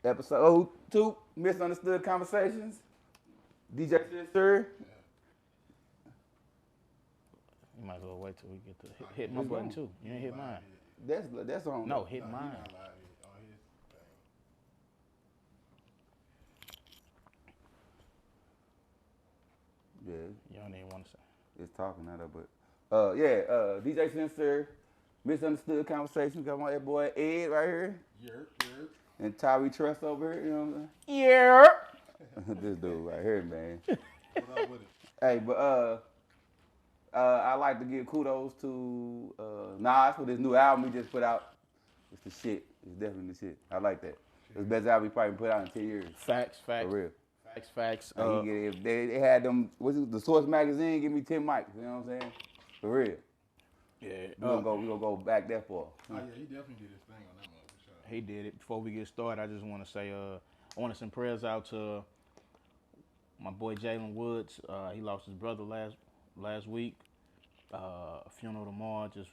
Episode 2, Misunderstood Conversations. DJ Sir. You might as well wait till we get to hit my button too. You ain't hit mine. That's on. No, hit mine. Yeah, You don't even want to say. it's talking at her, but DJ Sincere, Misunderstood Conversations. Got my boy Ed right here. Yerp. And Tory Trust over here, you know what I'm saying? Yeah. This dude right here, man. What up with it? Hey, but I like to give kudos to Nas for this new album he just put out. It's the shit. It's definitely the shit. I like that. It's the best album he probably put out in 10 years. Facts. For real. Facts. They had them, the Source magazine give me 10 mics, you know what I'm saying? For real. Yeah. We gonna go back that far. Oh yeah, he definitely did his thing on that one for sure. He did it. Before we get started, I just want to say, I want to send prayers out to my boy Jalen Woods. He lost his brother last week. Funeral tomorrow. Just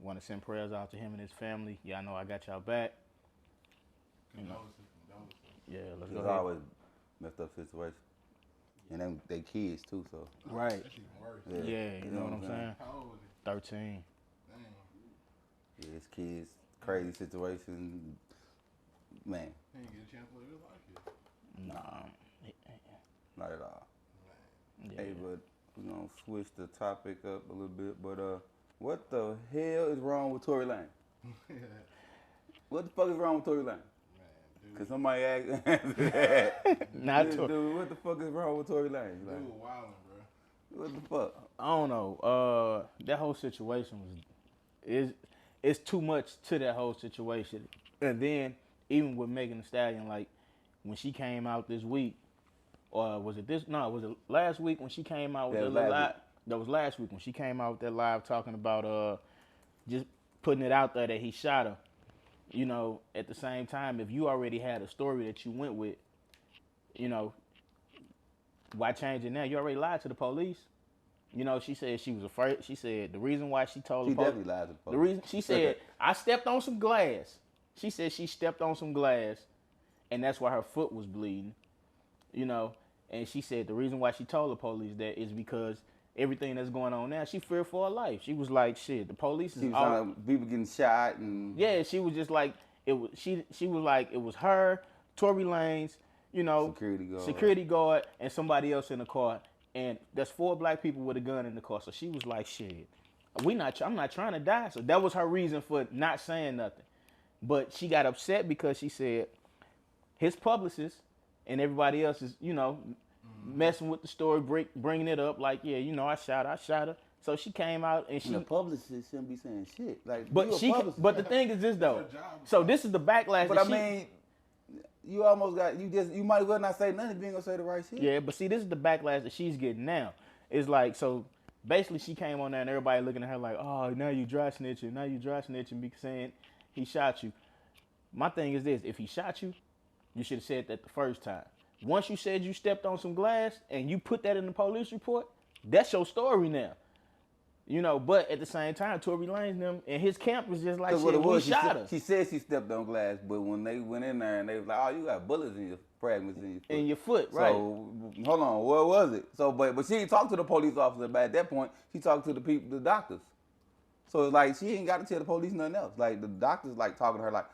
want to send prayers out to him and his family. Y'all know I got y'all back. Condolences. Yeah, let's It's go. always messed up situation. And them they kids too, so. Right. That's even worse. Yeah, you know what I'm saying? How old was he? 13. Damn. Yeah, it's kids, crazy situation. Man, He didn't get a chance to live his life yet. Nah. not at all. Yeah. Hey, but we're gonna switch the topic up a little bit. But what the hell is wrong with Tory Lanez? What the fuck is wrong with Tory Lanez? Man, dude. Cause somebody asked that. Not Tory. Dude, what the fuck is wrong with Tory Lanez? Dude, Like, wildin', bro. what the fuck? I don't know. That whole situation it's too much to that whole situation. And then even with Megan Thee Stallion, like when she came out this week, or was it this? No, was it last week when she came out with Yeah, the it was last live? week. That was last week when she came out with that live talking about just putting it out there that he shot her. You know, at the same time, if you already had a story that you went with, why change it now? You already lied to the police. She said she was afraid. She said the reason why she told She the police. definitely lied to the The police. reason she said I stepped on some glass. She said she stepped on some glass, and that's why her foot was bleeding. And she said the reason why she told the police that is because everything that's going on now, she feared for her life. She was like, shit, the police is She was all. talking about people getting shot and Yeah, she was just like it was. She was like it was her, Tory Lanez, security guard, and somebody else in the car. And there's 4 black people with a gun in the car. So she was like, shit, I'm not trying to die. So that was her reason for not saying nothing. But she got upset because she said his publicist and everybody else is, messing with the story, bringing it up like, yeah, I shot her. So she came out and she. the publicist shouldn't be saying shit. Like, But you a she. publicist. But the thing is this though. her job. So this is the backlash. But that I she- mean, you almost got you might as well not say nothing if you ain't gonna say the right shit. Yeah, but see, this is the backlash that she's getting now. It's like, so basically she came on there and everybody looking at her like, oh, now you dry snitching because saying he shot you. My thing is this, if he shot you, you should have said that the first time. Once you said you stepped on some glass and you put that in the police report, that's your story now. But at the same time, Tory Lanez and them and his camp was just like, Because what it shit, we was, shot her. she said she stepped on glass, but when they went in there and they was like, oh, you got bullets in your fragments in your foot. In your foot, right. So, hold on, what was it? So, but she didn't talk to the police officer, but at that point, she talked to the doctors. So it's like, she ain't got to tell the police nothing else. Like, the doctors like talking to her like,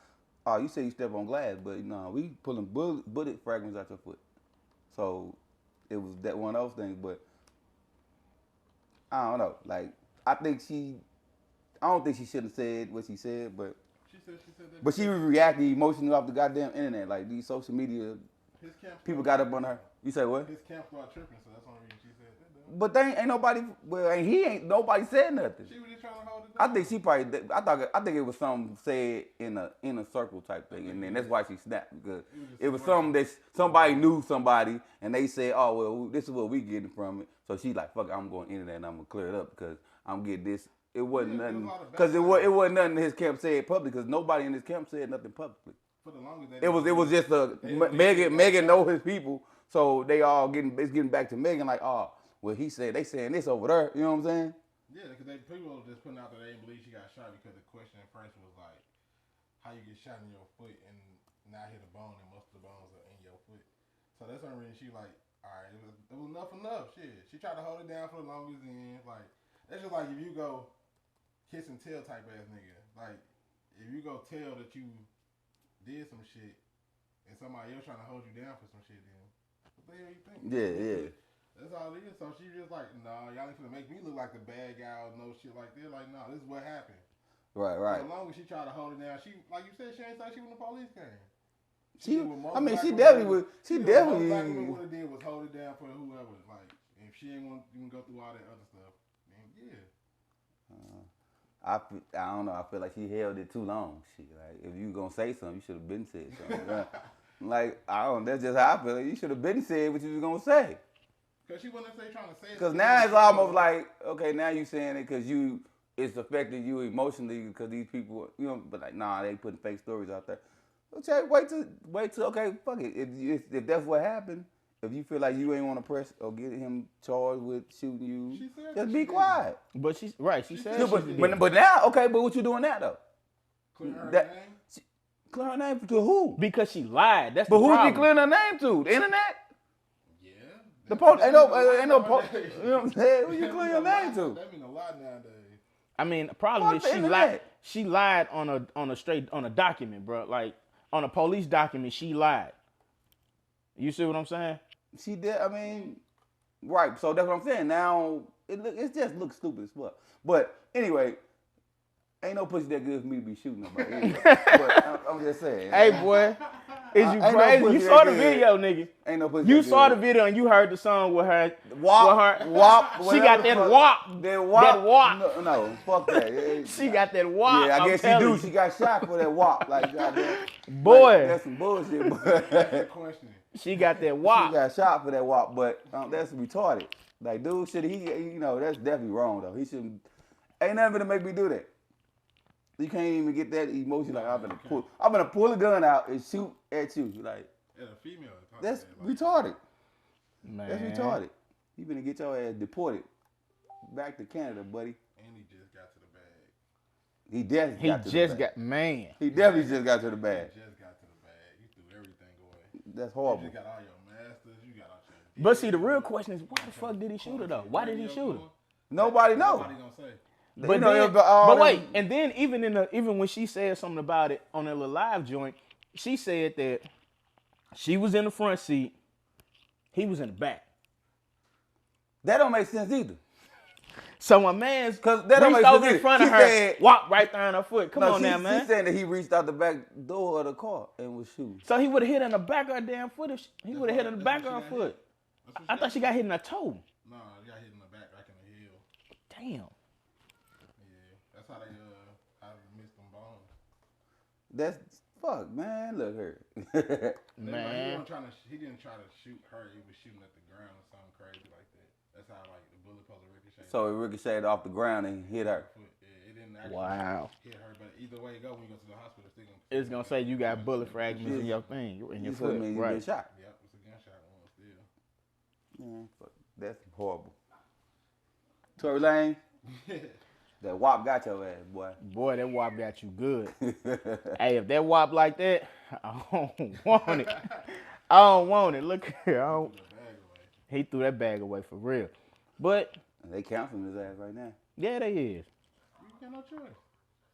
oh, you say you stepped on glass, but no, we pulling bullet fragments out your foot. So it was that one of those things, but I don't know. Like, I don't think she shouldn't have said what she said, but She said that. But she was reacting emotionally off the goddamn internet. Like, these social media His camp people got up on her. You say what? His camp started tripping, so that's the only reason she said that. Though. But they ain't nobody. Well, ain't nobody said nothing. She was just trying to hold it I down. think she probably. I think it was something said in a inner circle type thing, and then that's why she snapped because it was something that somebody knew somebody, and they said, "Oh well, this is what we getting from it." So she like, "Fuck, I'm going internet and I'm gonna clear it up because I'm getting this." It wasn't Yeah, it was nothing a lot of because it backlash. wasn't nothing his camp said publicly because nobody in his camp said nothing publicly. For the longest, It was just Megan. Megan know his people, so they all getting back to Megan like, oh, well, they saying this over there. You know what I'm saying? Yeah, because people were just putting out that they didn't believe she got shot because the question at first was like, how you get shot in your foot and now I hit a bone and most of the bones are in your foot. So that's the only reason she like, all right, it was enough. Shit, she tried to hold it down for the longest end. Like that's just like if you go kiss and tell type ass nigga. Like if you go tell that you did some shit and somebody else trying to hold you down for some shit, then what the hell you think? Yeah. That's all it is. So she just like, nah, y'all ain't finna make me look like the bad guy or no shit like that. Like, nah, this is what happened. Right. So as long as she tried to hold it down, she, like you said, she ain't say she when the police came. She Most definitely black women would have did was hold it down for whoever. Like, if she ain't want to even go through all that other stuff, then yeah. I don't know. I feel like she held it too long. Shit, like if you gonna say something, you should have been said something. Like I don't. That's just how I feel. Like, you should have been said what you was gonna say. Cause she wasn't necessarily trying to say it. Because now it's almost like, okay, now you saying it because it's affecting you emotionally because these people, but like, nah, they putting fake stories out there. Okay, wait till, okay, fuck it. If that's what happened, if you feel like you ain't want to press or get him charged with shooting you, just be quiet. But she said but now, okay, but what you doing now though? Clear her name? Clear her name to who? Because she lied. That's but the who problem. she clearing her name to? The internet? Yeah. The police ain't no police. You know what I'm saying? Who you clear your name to? That mean a lot nowadays. I mean, the problem is she lied. She lied on a document, bro. Like on a police document, she lied. You see what I'm saying? She did. I mean, right. So that's what I'm saying. Now it just looks stupid as fuck. But anyway, ain't no pussy that good for me to be shooting nobody. Anyway. But I'm just saying. Hey boy. Is you crazy? You saw the video, nigga. Ain't no pussy. You saw the video and you heard the song with her. WAP. She got that WAP. That WAP. No, no, fuck that. She got that WAP. Yeah, I guess she do. She got shot for that WAP. Like, goddamn. Boy. Like, that's some bullshit. But she got that WAP. She got shot for that WAP, but that's retarded. Like, dude, that's definitely wrong, though. He shouldn't. Ain't nothing gonna make me do that. You can't even get that emotion. Like I'm gonna pull a gun out and shoot at you. Like a female. That's retarded. Man. That's retarded. You gonna get your ass deported back to Canada, buddy. And he just got to the bag. He definitely got to the bag. He definitely just got to the bag. He just got to the bag. You threw everything away. That's horrible. You just got all your masters. You got all your. But see, the real question is, why the fuck did he shoot her though? Why did he shoot her? Nobody knows. Nobody gonna say. But wait, and then even when she said something about it on that little live joint, she said that she was in the front seat, he was in the back. That don't make sense either. So my man's reached over in front of her, walked right there on her foot. Come on now, man. She said that he reached out the back door of the car and was shooting. So he would have hit her in the back of her damn foot. He would have hit her in the back of her foot. I thought she got hit in her toe. No, she got hit in the back, like in the heel. Damn. That's how they missed them bones. That's fuck, man. Look her. Man. He didn't try to shoot her. He was shooting at the ground or something crazy like that. That's how like the bullet supposed to ricochet. So it ricocheted off the ground and hit her. Yeah, it didn't actually hit her, but either way you go, when you go to the hospital, it's gonna say you got bullet fragments in your thing, in your foot. Mean right. You been shot. Yep, it's a gunshot wound still. Man, fuck, that's horrible. Tory Lanez. That WAP got your ass, boy. Boy, that WAP got you good. Hey, if that WAP like that, I don't want it. I don't want it. Look here. He threw that bag away for real. But they counseling his ass right now. Yeah, they is. You got no choice.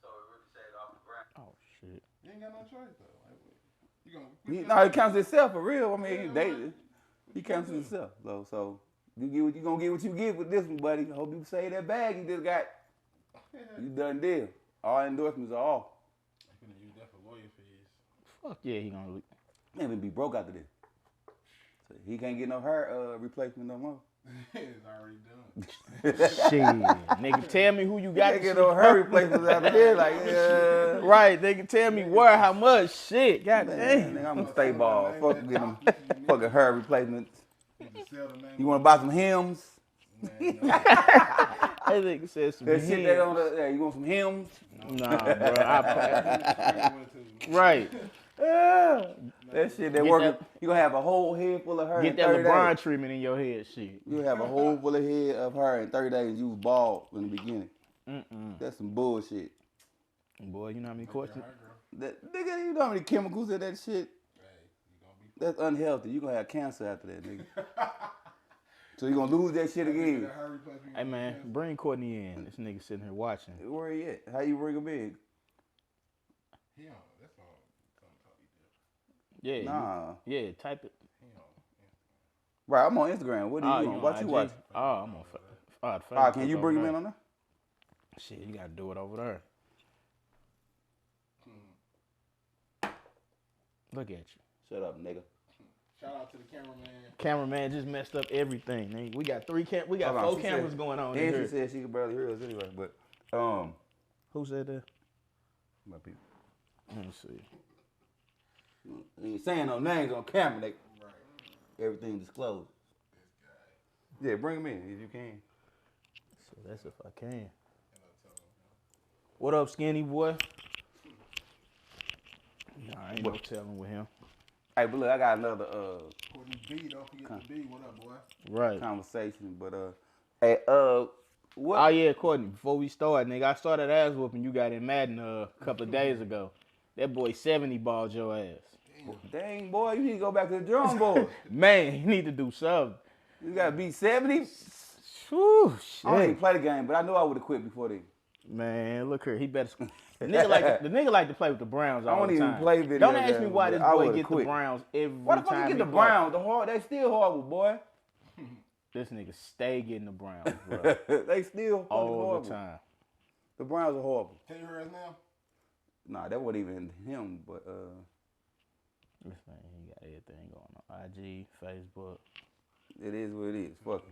So it ricocheted off the ground. Oh shit. You ain't got no choice though. He counts himself for real. I mean, he counts himself though. So you gonna get what you get with this one, buddy. I hope you save that bag you just got. You done deal. All endorsements are off. I'm gonna use that for lawyer fees. Fuck yeah, he gonna man be broke after this. So he can't get no hair replacement no more. It's already done. Shit, nigga, tell me who you got. They get no hair replacements after this, like right? They can tell me where, how much. Shit, goddamn. Nigga, I'm gonna stay ball. Fuck getting them fucking hair replacements. You wanna buy some Hims? That nigga said some Hims. Shit that on the, you want some Hims? Nah, bro. Right. That shit that working. You gonna have a whole head full of hair. Get that LeBron treatment in your head, shit. You have a whole full of head of hair in 30 days. You was bald in the beginning. That's some bullshit. Boy, you know how many questions? That nigga, you know how many chemicals in that shit? Hey, you gonna be. That's unhealthy. You gonna have cancer after that, nigga. So you gonna lose that shit again. Hey man, bring Courtney in. This nigga sitting here watching. Where he at? How you bring him in? He on. That's on totally different. Yeah. Nah. Yeah, type it. He on. Right, I'm on Instagram. What are you on? What IG? you watching? Oh, I'm on Facebook. All right, can you bring him in on that? Shit, you gotta do it over there. Look at you. Shut up, nigga. Shout out to the cameraman. Cameraman just messed up everything. Nigga. We got Hold on, four she cameras said- going on And in she here. said she could barely hear us anyway, but Who said that? my people. Let me see. Ain't saying no names on camera, they Right. everything disclosed. Yeah, bring him in if you can. So that's if I can. What up, skinny boy? Nah, I ain't no telling with him. Hey, but look, I got another Courtney B, don't forget the B. What up, boy? Right. conversation, but hey, what? Oh yeah, Courtney. Before we start, nigga, I started ass whooping you got in Madden a couple of days ago. That boy 70 balled your ass. Dang, boy, you need to go back to the drum board. Man, you need to do something. You gotta be 70. Whew, I don't even shit. play the game, but I know I would have quit before then. Man, look here. He better. The nigga like to play with the Browns all I don't the even time. play video Don't ask me games, why but this I boy would've get quit. the Browns every Why the fuck time you he get the play. Browns? They still horrible, boy. This nigga stay getting the Browns, bro. They still fucking all horrible. the time. The Browns are horrible. Can you hear us now? Nah, that wasn't even him, but This man, he got everything going on. IG, Facebook. it is what it is. Fuck it.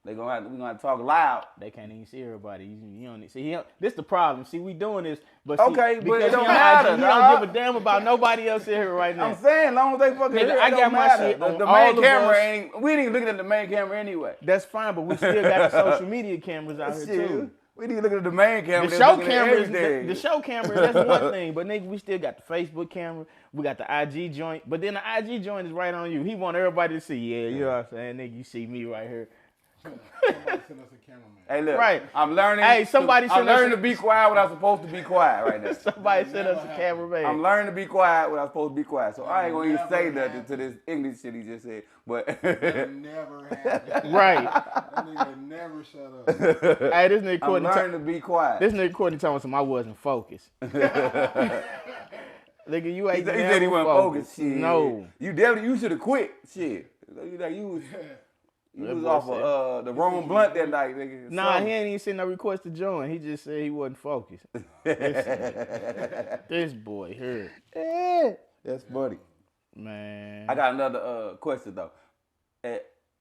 We gonna have to talk loud. They can't even see everybody. You don't see. This the problem. See, we doing this, but see, Okay, but because it don't he on matter, IG, he dog. don't give a damn about nobody else in here right now. I'm saying, long as they fucking Nigga, hear it, I it got don't my matter. shit The on main all of camera us. ain't. We ain't even looking at the main camera anyway. That's fine, but we still got the social media cameras out here Shit, too. we need to look at the main camera. The that's show looking at camera, everything. the show camera, that's one thing. But nigga, we still got the Facebook camera. We got the IG joint. But then the IG joint is right on you. He want everybody to see. Yeah, you know what I'm saying? Nigga, you see me right here. Somebody send us a cameraman. Hey, look. Right. I'm learning. Hey, somebody I'm send us learning a- to be quiet when I'm supposed to be quiet right now. Somebody send us a cameraman. I'm learning to be quiet when I'm supposed to be quiet. So I ain't gonna even Never say nothing happened. to this English shit he just said. But That never happened. Right. That nigga never shut up. Hey, this nigga I'm Courtney. learning to be quiet. This nigga Courtney telling some I wasn't focused. Nigga, you He ain't said he wasn't focused. Shit. No. You should have quit. Shit. You That was boy off said- of the wrong blunt that night, nigga. Nah, he ain't even sent no request to join. He just said he wasn't focused. This boy here. That's funny. Man. I got another question though.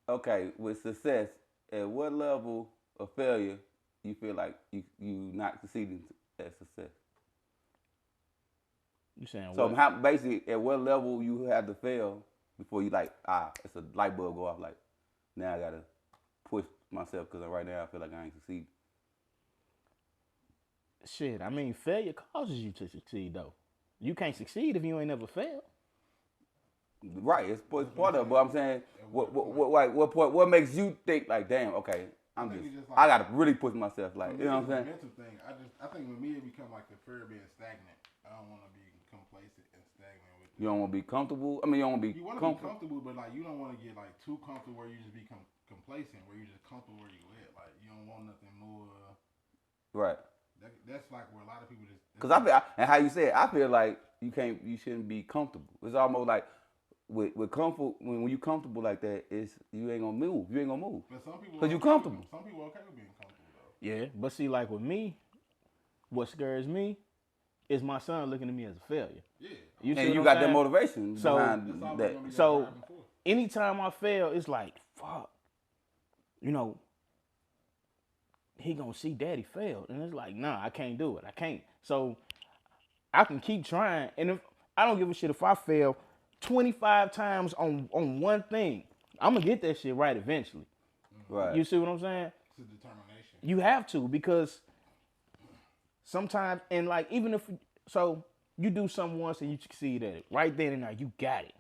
Okay, with success, at what level of failure you feel like you not succeeding at success? You saying So what? how basically at what level you have to fail before you like it's a light bulb go off like now I gotta push myself because right now I feel like I ain't succeeding. Shit, I mean, failure causes you to succeed, though. You can't succeed if you ain't never failed. Right, it's part of it. But I'm saying, what point? What makes you think like, damn, okay, I think it's just I like- gotta really push myself, like, you know what I'm saying? It's a mental thing. I think with me it become like the fear of being stagnant. I don't want to be complacent and stagnant with it. You don't want to be comfortable. I mean, you don't want to be You want to be comfortable. comfortable, but like you don't want to get like too comfortable where you just become complacent, where you just comfortable where you at. Like you don't want nothing more. Right. That's like where a lot of people just. Because I feel, and how you said, I feel like you shouldn't be comfortable. It's almost like with comfort when you comfortable like that, you ain't gonna move. You ain't gonna move. But some people. 'Cause you okay comfortable. Some people okay with being comfortable though. Yeah, but see, like with me, what scares me is my son looking at me as a failure. Yeah. You see And what you I'm got that saying? motivation So- behind That's always that. gonna be that So- driving force. Anytime I fail, it's like, fuck. You know, he gonna see daddy failed. And it's like, nah, I can't do it. I can't. So I can keep trying. And if I don't give a shit if I fail 25 times on one thing, I'm gonna get that shit right eventually. Right. You see what I'm saying? It's a determination. You have to, because sometimes, and like, even if, so you do something once and you succeed at it, right then and now, you got it.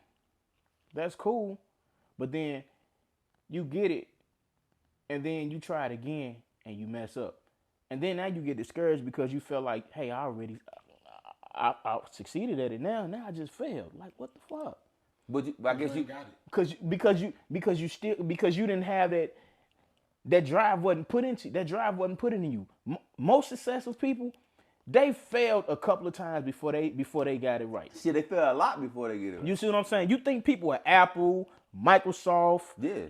That's cool. But then you get it, and then you try it again, and you mess up. And then now you get discouraged because you feel like, hey, I succeeded at it now. Now I just failed. Like, what the fuck? But I guess you got it. Because you didn't have that drive wasn't put into you. Most successful people, they failed a couple of times before they got it right. Shit, they fail a lot before they get it right. You see what I'm saying? You think people at Apple, Microsoft,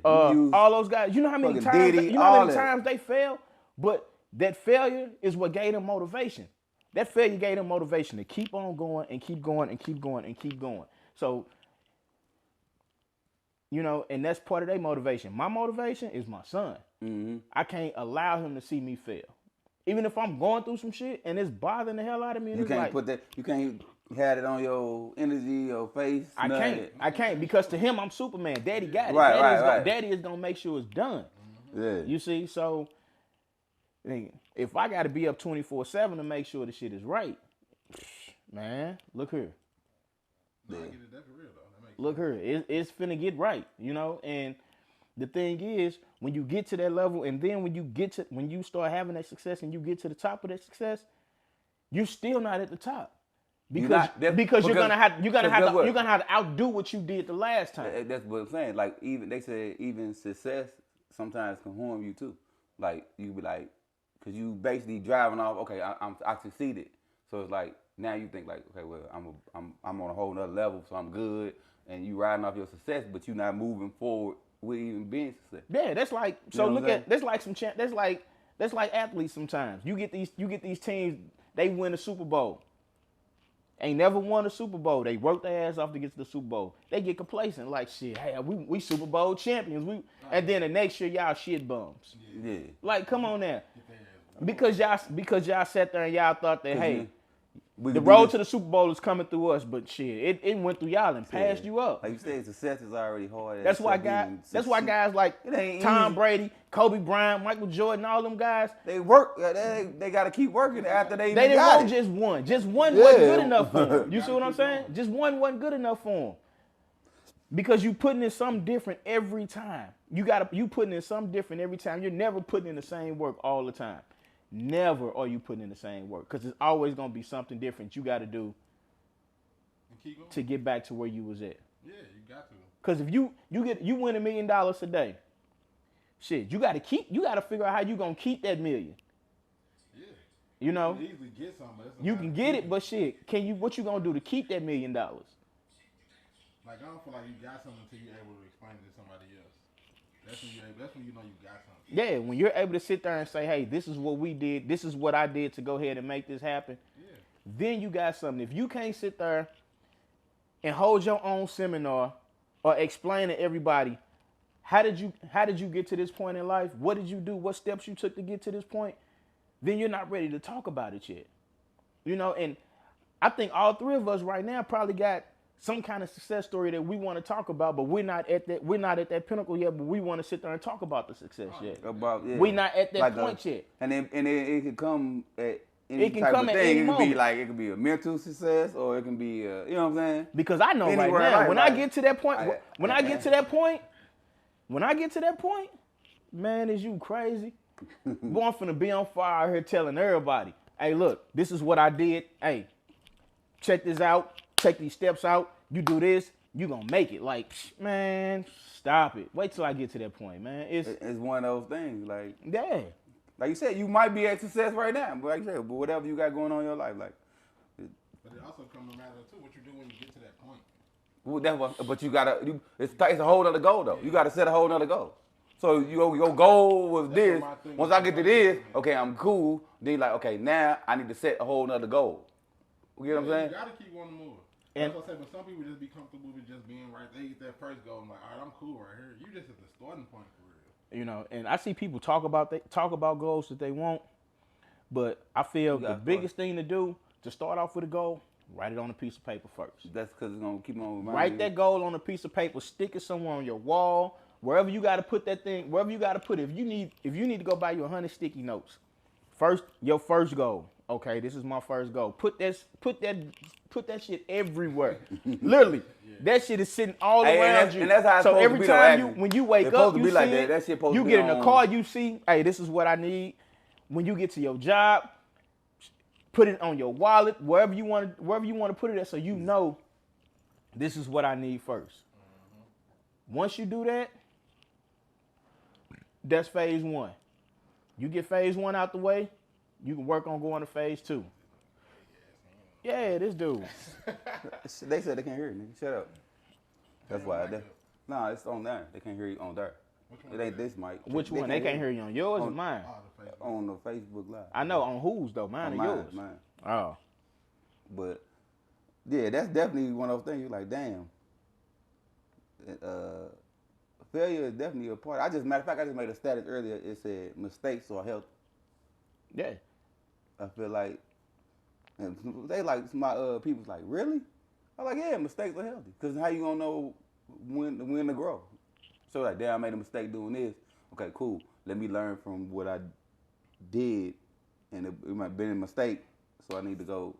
all those guys, you know how many times they fail? But that failure is what gave them motivation. That failure gave them motivation to keep on going and keep going and keep going and keep going. So, you know, and that's part of their motivation. My motivation is my son. Mm-hmm. I can't allow him to see me fail. Even if I'm going through some shit and it's bothering the hell out of me. You can't you can't have it on your energy, your face. I can't because to him I'm Superman. Daddy got it. Right. Daddy is gonna make sure it's done. Yeah. You see, so if I gotta be up 24/7 to make sure the shit is right, man, look here. No, I get it. That's real though. Look here, it's finna get right, you know. And the thing is, when you get to that level, and then when you start having that success, and you get to the top of that success, you're still not at the top because you're gonna have to outdo what you did the last time. That's what I'm saying. Like they said, even success sometimes can harm you too. Like you be like, because you basically driving off. Okay, I succeeded, so it's like now you think like, okay, well I'm on a whole nother level, so I'm good. And you riding off your success, but you're not moving forward with even being success. Yeah, that's like that's like athletes sometimes. You get these teams, they win a Super Bowl. Ain't never won a Super Bowl. They work their ass off to get to the Super Bowl. They get complacent, like shit. Hey, we Super Bowl champions. And then the next year y'all shit bums. Yeah. Like, come on now. Because y'all sat there and y'all thought that hey. The road to the Super Bowl is coming through us, but shit, it went through y'all and passed you up. Like you said, success is already hard. That's why guys like Tom Brady, Kobe Bryant, Michael Jordan, all them guys. They work. They got to keep working after they didn't got want just one. Just one wasn't good enough for them. You see what I'm saying? Just one wasn't good enough for them. Because you putting in something different every time. You putting in something different every time. You're never putting in the same work all the time. Never are you putting in the same work because it's always going to be something different you got to do to get back to where you was at. Yeah, you got to. Because if you win $1 million a day, shit, you got to figure out how you going to keep that million. Yeah. You know? You can easily get something. You can get it, but shit, what you going to do to keep that $1 million? Like, I don't feel like you got something until you're able to explain it to somebody else. That's when you know you got something. Yeah, when you're able to sit there and say, hey, this is what we did, this is what I did to go ahead and make this happen, then you got something. If you can't sit there and hold your own seminar or explain to everybody, how did you get to this point in life? What did you do? What steps you took to get to this point? Then you're not ready to talk about it yet. You know, and I think all three of us right now probably got some kind of success story that we want to talk about, but we're not at that pinnacle yet, but we want to sit there and talk about the success yet. We're not at that point yet. And it can come at any type of thing. It can be a mental success or it can be you know what I'm saying? Because I know right now, when I get to that point, man, is you crazy? Boy, I'm finna be on fire out here telling everybody, hey, look, this is what I did. Hey, check this out. Take these steps out. You do this, you gonna make it. Like, man, stop it. Wait till I get to that point, man. It's one of those things. Like, yeah. Like you said, you might be at success right now, but like you said, but whatever you got going on in your life, like. But it also comes to matter too what you do when you get to that point. Well, but you gotta. It's a whole other goal though. You gotta set a whole other goal. So your goal was this. Once I get to this, okay, I'm cool. Then you're like, okay, now I need to set a whole other goal. You get what I'm saying? You gotta keep wanting more. That's what I said, but some people just be comfortable with just being right. They get that first goal and like, all right, I'm cool right here. You just at the starting point for real. You know, and I see people talk about goals that they want, but I feel the biggest thing to do to start off with a goal, write it on a piece of paper first. That's because it's gonna keep on reminding Write that goal on a piece of paper, stick it somewhere on your wall, wherever you got to put that thing, wherever you got to put it. If you need to go buy you 100 sticky notes, your first goal. Okay, this is my first goal. Put that shit everywhere. Literally, that shit is sitting all around you. And that's how it's so supposed every to be time when you wake up, you see like it. That shit supposed you to be get in the car, you see, hey, this is what I need. When you get to your job, Put it on your wallet, wherever you want to put it at, so you know this is what I need first. Once you do that, that's phase 1. You get phase 1 out the way, you can work on going to phase 2. Yeah, this dude. They said they can't hear you, nigga. Shut up. That's why. Nah, it's on there. They can't hear you on there. It ain't this mic. Which one? They can't hear you on yours or mine? On the Facebook Live. I know, on whose though? Mine or yours? Mine. Oh. But, yeah, that's definitely one of those things you're like, damn. Failure is definitely a part. Matter of fact, I just made a status earlier. It said mistakes are healthy. Yeah. I feel like, and they like, my people's like, really? I'm like, yeah, mistakes are healthy. Because how you gonna know when to grow? So like, damn, I made a mistake doing this. Okay, cool. Let me learn from what I did, and it might have been a mistake. So I need to go,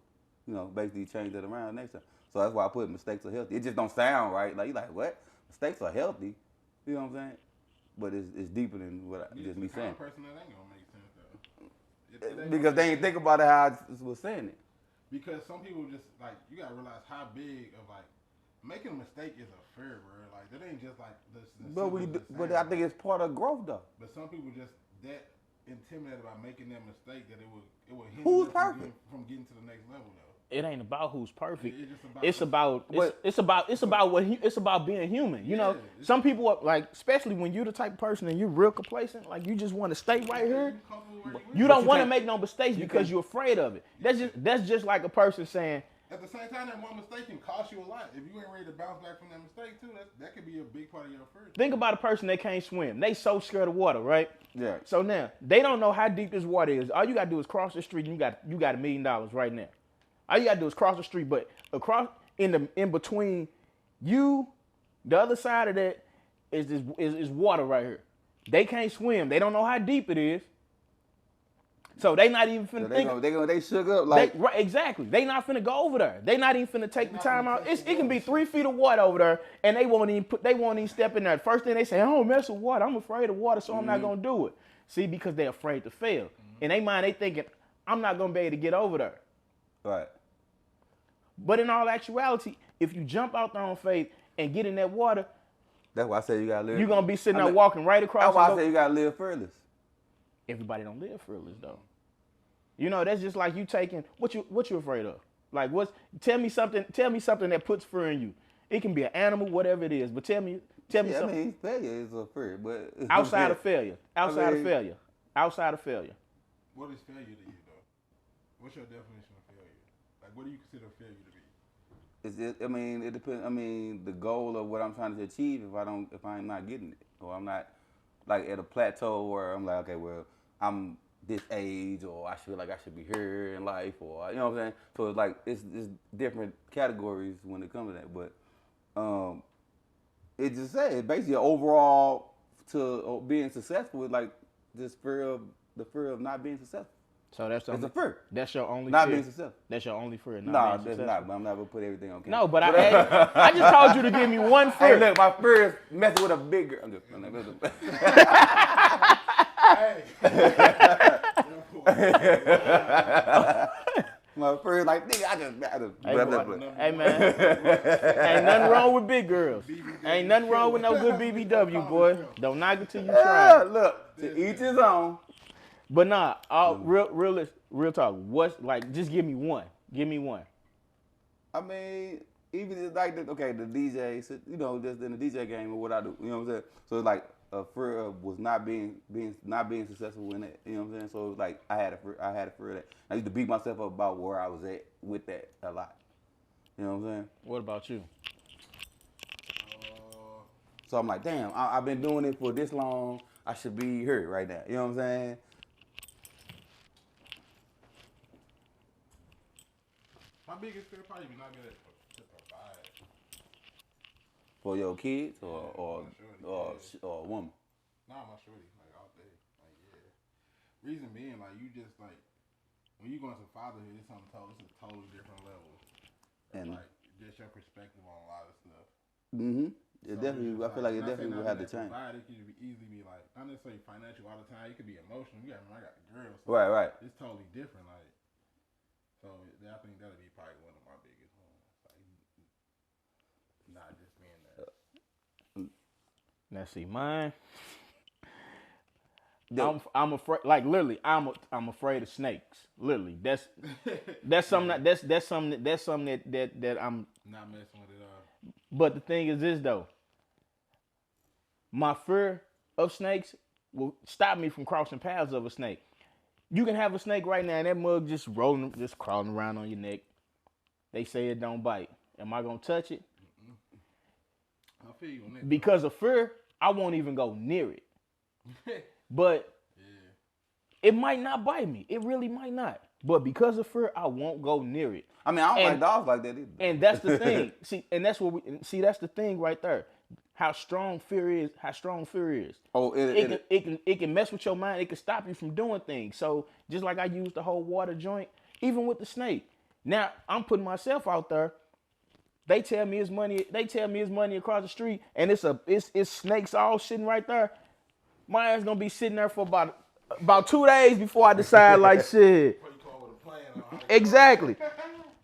basically change that around next time. So that's why I put mistakes are healthy. It just don't sound right. Like, you're like, what? Mistakes are healthy? You know what I'm saying? But it's deeper than what just me saying. Person that ain't gonna make sense though. Because they ain't think about it how I was saying it. Because some people just like, you gotta realize how big of like making a mistake is a fear, bro. Like that ain't just like the but I think it's part of growth though. But some people just that intimidated by making that mistake that it will hinder Who's them perfect? from getting to the next level though. It ain't about who's perfect. It's about it's about being human. You know, some people are like, especially when you're the type of person and you're real complacent, like you just want to stay right here. You don't want to make no mistakes because you're afraid of it. That's just like a person saying. At the same time, that one mistake can cost you a lot. If you ain't ready to bounce back from that mistake too, that could be a big part of your fear. Think about a person that can't swim. They so scared of water, right? Yeah. So now they don't know how deep this water is. All you gotta do is cross the street and you got $1 million right now. All you gotta do is cross the street, but across in between you, the other side of that is water right here. They can't swim. They don't know how deep it is. So they not even finna think. They shook up like right, exactly. They not finna go over there. They not even finna take the time out. It can be 3 feet of water over there, and they won't even step in there. First thing they say, I don't mess with water. I'm afraid of water, so I'm not gonna do it. See, because they're afraid to fail. In their mind, they thinking, I'm not gonna be able to get over there. Right. But in all actuality, if you jump out there on faith and get in that water, that's why I say you gotta live. You're gonna be sitting there walking right across. That's why I say you gotta live fearless. Everybody don't live fearless though. You know, that's just like you taking what you afraid of. Like tell me something that puts fear in you. It can be an animal, whatever it is, but tell me something. I mean, failure is a fear, but outside of failure. Outside of failure. What is failure to you though? What's your definition of failure? Like what do you consider failure to be? It depends. The goal of what I'm trying to achieve, if I'm not getting it, or I'm not like at a plateau where I'm like, okay, well, I'm this age, or I feel like I should be here in life, or you know what I'm saying. So it's like it's different categories when it comes to that, but it just said basically overall to being successful is like the fear of not being successful. So it's a fear. That's your only not fear. being successful. That's your only fear. No, that's not. But I'm not gonna put everything on camera. No, but I just told you to give me one fear. Hey, look, my fear is messing with a big girl. I'm just my fear is like, nigga, I just. Hey man, ain't nothing wrong with big girls. Ain't nothing wrong with no good BBW, boy. Don't knock it till you try. Look, to each his own. But nah, real talk. What's like? Just give me one. Give me one. I mean, even like the DJ, just in the DJ game or what I do. You know what I'm saying? So it's like a fear of was not being successful in it. You know what I'm saying? So it was like I had a fear of that. I used to beat myself up about where I was at with that a lot. You know what I'm saying? What about you? So I'm like, damn, I've been doing it for this long. I should be here right now. You know what I'm saying? My biggest fear probably be not being able to provide for your kids or a woman. Nah, my shorty, like all day, like yeah. Reason being, like you just like when you go into fatherhood, it's a totally different level. And like just your perspective on a lot of stuff. Mm-hmm. It definitely. I feel like it definitely will have to change. It could easily be like not necessarily financial all the time. It could be emotional. I got a girl. So right. It's totally different. Like So I think that'll be probably one of my biggest ones. Like, not just being that. Now see, mine. Yo. I'm afraid, like literally, I'm afraid of snakes. Literally, that's something that's something that I'm not messing with it all. But the thing is this though, my fear of snakes will stop me from crossing paths of a snake. You can have a snake right now, and that mug just crawling around on your neck. They say it don't bite. Am I gonna touch it? I feel you on that. Because of fear, I won't even go near it. But it might not bite me. It really might not. But because of fear, I won't go near it. I mean, I don't like dogs like that either. And that's the thing. That's the thing right there. How strong fear is. Oh, it can mess with your mind. It can stop you from doing things. So just like I used the whole water joint, even with the snake. Now I'm putting myself out there. They tell me it's money. They tell me it's money across the street, and it's snakes all sitting right there. My ass gonna be sitting there for about 2 days before I decide like shit. Exactly.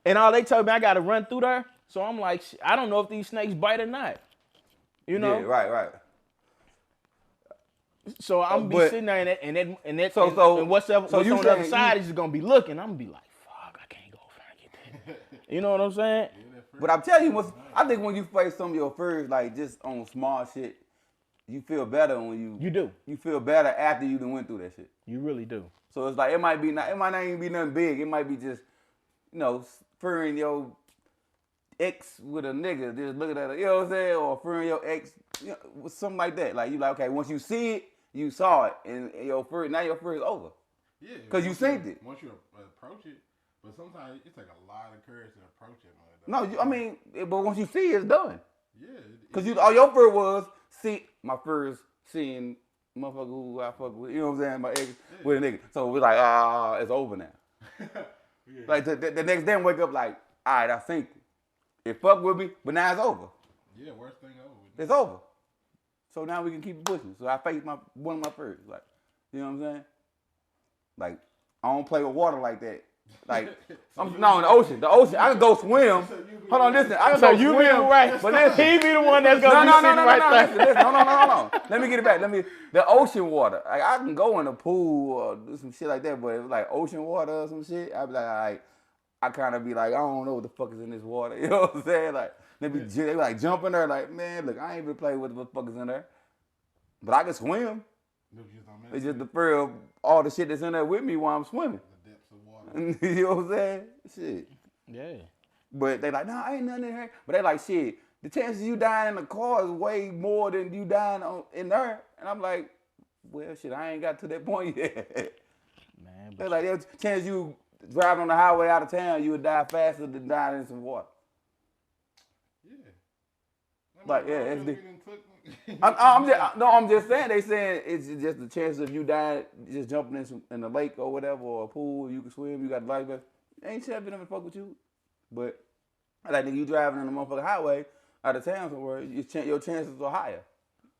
And all they told me I gotta run through there. So I'm like, I don't know if these snakes bite or not. You know? Yeah, right. So I'm gonna be sitting there and what's on the other side is just gonna be looking. I'm gonna be like, fuck, I can't go over there and get that. You know what I'm saying? But I'm telling you, I think when you face some of your fears, like just on small shit, you feel better when you do. You feel better after you done went through that shit. You really do. So it's like it might not even be nothing big. It might be just, fearing your ex with a nigga, just looking at her, you know what I'm saying, or fearing your ex, something like that. Like you like, okay, once you see it, you saw it, and your fear is over. Yeah, because you seen it. Once you approach it, but sometimes it takes a lot of courage to approach it, man. But once you see it, it's done. Yeah. Because all your fear was my fear is seeing motherfucker who I fuck with, you know what I'm saying, my ex with a nigga. So we're like, it's over now. Yeah. Like the next day, I wake up like, all right, I think it fucked with me, but now it's over. Yeah, worst thing over. It's over. So now we can keep it pushing. So I faced one of my fears, like, you know what I'm saying? Like, I don't play with water like that. Like, in the ocean. I can go swim. Hold on, listen. I can go swim. Right. But listen, he be the one that's gonna be sitting right there. Listen, no. Let me get it back. The ocean water. Like, I can go in a pool or do some shit like that, but if it's like ocean water or some shit, I'd be like, all right. I kind of be like, I don't know what the fuck is in this water. You know what I'm saying? Like, they be like jumping there, like, man, look, I ain't even play with what the fuck is in there. But I can swim. It's just the fear of all the shit that's in there with me while I'm swimming. The depths of water. You know what I'm saying? Shit. Yeah. But they like, I ain't nothing in here. But they like, shit, the chances you dying in the car is way more than you dying in there. And I'm like, well, shit, I ain't got to that point yet. Man, They're like, there's a chance you driving on the highway out of town, you would die faster than dying in some water. Yeah. Like, I'm just saying. They saying it's just the chance of you dying, just jumping in a lake or whatever, or a pool. You can swim. You got the life vest. Ain't shit been ever fuck with you. But like, nigga, you driving on the motherfucking highway out of town somewhere, your chances are higher.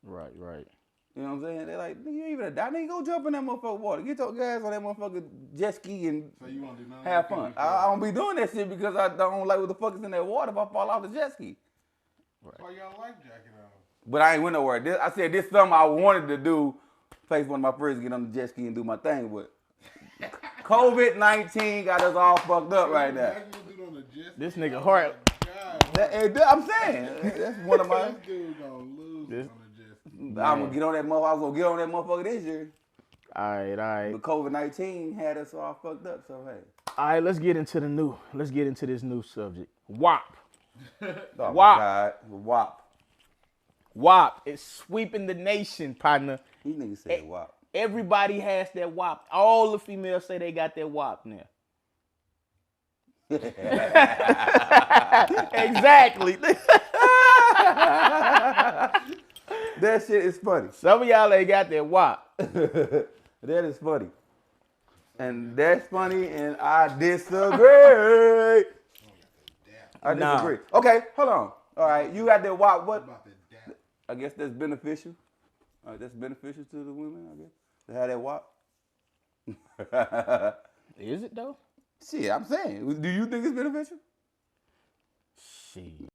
Right. You know what I'm saying? They're like, nigga, you ain't even die. Nigga, go jump in that motherfucking water. Get your gas on that motherfucking jet ski and have fun. I don't be doing that shit because I don't like what the fuck is in that water if I fall off the jet ski. Right. Why you got a life jacket on? But I ain't went nowhere. I said this is something I wanted to do. Face one of my friends, get on the jet ski and do my thing. But COVID-19 got us all fucked up right now. This nigga heart. I'm saying that's one of my. This dude gonna lose on the jet ski. I'm gonna get on that motherfucker. I was gonna get on that motherfucker this year. All right. But COVID-19 had us all fucked up. So hey. All right, let's get into this new subject. WAP. Oh WAP. God. WAP. WAP is sweeping the nation, partner. These niggas say WAP. Everybody has that WAP. All the females say they got that WAP now. Exactly. That shit is funny. Some of y'all ain't got that WAP. That is funny. And that's funny, and I disagree. I disagree. Nah. Okay, hold on. All right, you got that WAP. What? I guess that's beneficial. That's beneficial to the women, I guess. To have that WAP. Is it though? Shit, I'm saying. Do you think it's beneficial? Shit.